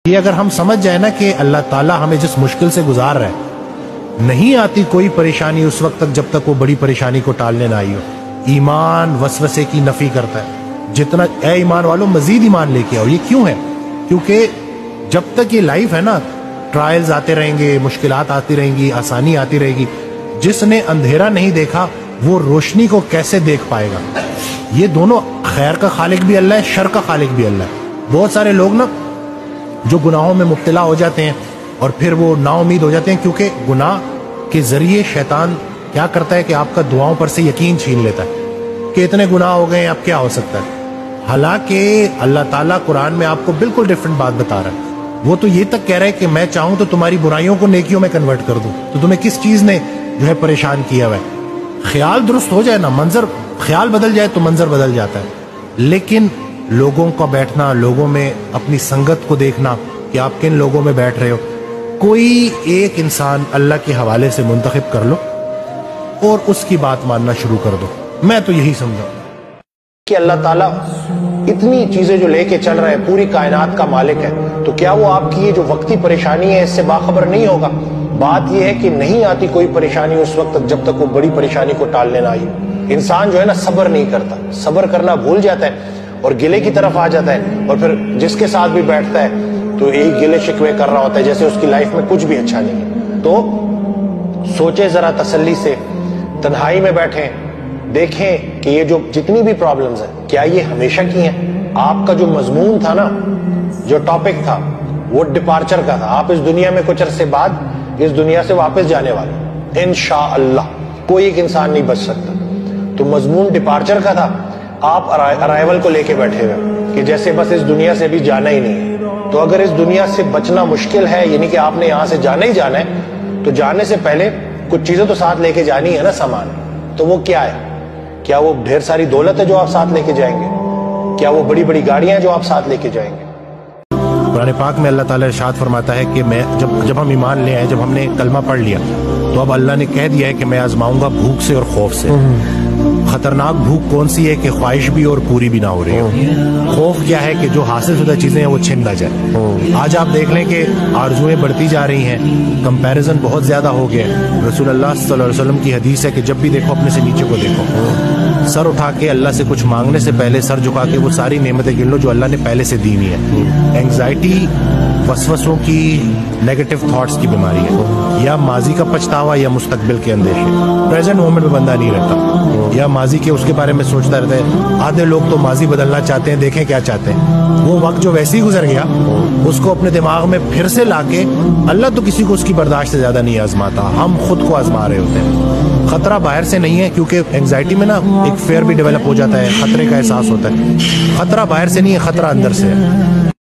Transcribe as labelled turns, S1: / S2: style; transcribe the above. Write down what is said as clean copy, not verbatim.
S1: یہ اگر ہم سمجھ جائیں نا کہ اللہ تعالیٰ ہمیں جس مشکل سے گزار رہا ہے، نہیں آتی کوئی پریشانی اس وقت تک جب تک وہ بڑی پریشانی کو ٹالنے نہ آئی ہو۔ ایمان وسوسے کی نفی کرتا ہے، جتنا اے ایمان والوں مزید ایمان لے کے آؤ۔ یہ کیوں ہے؟ کیونکہ جب تک یہ لائف ہے نا، ٹرائلز آتے رہیں گے، مشکلات آتی رہیں گی، آسانی آتی رہے گی۔ جس نے اندھیرا نہیں دیکھا وہ روشنی کو کیسے دیکھ پائے گا؟ یہ دونوں، خیر کا خالق بھی اللہ ہے، شر کا خالق بھی اللہ ہے۔ بہت سارے لوگ نا جو گناہوں میں مبتلا ہو جاتے ہیں اور پھر وہ نا امید ہو جاتے ہیں، کیونکہ گناہ کے ذریعے شیطان کیا کرتا ہے کہ آپ کا دعاؤں پر سے یقین چھین لیتا ہے کہ اتنے گناہ ہو گئے ہیں، اب کیا ہو سکتا ہے۔ حالانکہ اللہ تعالیٰ قرآن میں آپ کو بالکل ڈیفرنٹ بات بتا رہا ہے۔ وہ تو یہ تک کہہ رہا ہے کہ میں چاہوں تو تمہاری برائیوں کو نیکیوں میں کنورٹ کر دوں، تو تمہیں کس چیز نے جو ہے پریشان کیا ہوا ہے؟ خیال درست ہو جائے نا، منظر، خیال بدل جائے تو منظر بدل جاتا ہے۔ لیکن لوگوں کا بیٹھنا، لوگوں میں اپنی سنگت کو دیکھنا کہ آپ کن لوگوں میں بیٹھ رہے ہو، کوئی ایک انسان اللہ کے حوالے سے منتخب کر لو اور اس کی بات ماننا شروع کر دو۔ میں تو یہی سمجھا کہ اللہ تعالیٰ اتنی چیزیں جو لے کے چل رہا ہے، پوری کائنات کا مالک ہے، تو کیا وہ آپ کی یہ جو وقتی پریشانی ہے اس سے باخبر نہیں ہوگا؟ بات یہ ہے کہ نہیں آتی کوئی پریشانی اس وقت تک جب تک وہ بڑی پریشانی کو ٹالنے نہ آئی۔ انسان جو ہے نا صبر نہیں کرتا، صبر کرنا بھول جاتا ہے اور گلے کی طرف آ جاتا ہے، اور پھر جس کے ساتھ بھی بیٹھتا ہے تو ایک گلے شکوے کر رہا ہوتا ہے، جیسے اس کی لائف میں کچھ بھی اچھا نہیں ہے۔ تو سوچے ذرا تسلی سے، تنہائی میں بیٹھیں، دیکھیں کہ یہ جو جتنی بھی پرابلمز ہیں کیا یہ ہمیشہ کی ہیں؟ آپ کا جو مضمون تھا نا، جو ٹاپک تھا، وہ ڈپارچر کا تھا۔ آپ اس دنیا میں کچھ عرصے بعد اس دنیا سے واپس جانے والے، انشاءاللہ کوئی ایک انسان نہیں بچ سکتا۔ تو مضمون ڈپارچر کا تھا، آپ ارائیول کو لے کے بیٹھے ہوئے کہ جیسے بس اس دنیا سے بھی جانا ہی نہیں ہے۔ تو اگر اس دنیا سے بچنا مشکل ہے، یعنی کہ آپ نے یہاں سے جانا ہی جانا ہے، تو جانے سے پہلے کچھ چیزیں تو ساتھ لے کے جانی ہے نا، سامان۔ تو وہ کیا ہے؟ کیا وہ ڈھیر ساری دولت ہے جو آپ ساتھ لے کے جائیں گے؟ کیا وہ بڑی بڑی گاڑیاں ہیں جو آپ ساتھ لے کے جائیں گے؟ قرآن پاک میں اللہ تعالیٰ ارشاد فرماتا ہے کہ میں جب ہم ایمان لے آئے، جب ہم نے کلمہ پڑھ لیا، تو اب اللہ نے کہہ دیا ہے کہ میں آزماؤں گا بھوک سے اور خوف سے۔ خطرناک بھوک کون سی ہے کہ خواہش بھی اور پوری بھی نہ ہو رہی ہو۔ خوف کیا ہے کہ جو حاصل شدہ چیزیں ہیں وہ چھن نہ جائے۔ آج آپ دیکھ لیں کہ آرزویں بڑھتی جا رہی ہیں، کمپیریزن بہت زیادہ ہو گیا ہے۔ رسول اللہ صلی اللہ علیہ وسلم کی حدیث ہے کہ جب بھی دیکھو اپنے سے نیچے کو دیکھو، سر اٹھا کے اللہ سے کچھ مانگنے سے پہلے سر جھکا کے وہ ساری نعمتیں گن لو جو اللہ نے پہلے سے دی ہوئی ہیں۔ اینگزائٹی وسوسوں کی، نیگیٹو تھاٹس کی بیماری ہے، یا ماضی کا پچھتاوا یا مستقبل کے اندیشے۔ پریزنٹ مومنٹ میں بندہ نہیں رہتا، یا ماضی کے اس کے بارے میں سوچتا رہتا ہے۔ آدھے لوگ تو ماضی بدلنا چاہتے ہیں، دیکھیں کیا چاہتے ہیں۔ وہ وقت جو ویسے ہی گزر گیا اس کو اپنے دماغ میں پھر سے لا کے، اللہ تو کسی کو اس کی برداشت سے زیادہ نہیں آزماتا، ہم خود کو آزما رہے ہوتے ہیں۔ خطرہ باہر سے نہیں ہے، کیونکہ اینگزائٹی میں نا ایک فیئر بھی ڈیولپ ہو جاتا ہے، خطرے کا احساس ہوتا ہے۔ خطرہ باہر سے نہیں ہے، خطرہ اندر سے ہے۔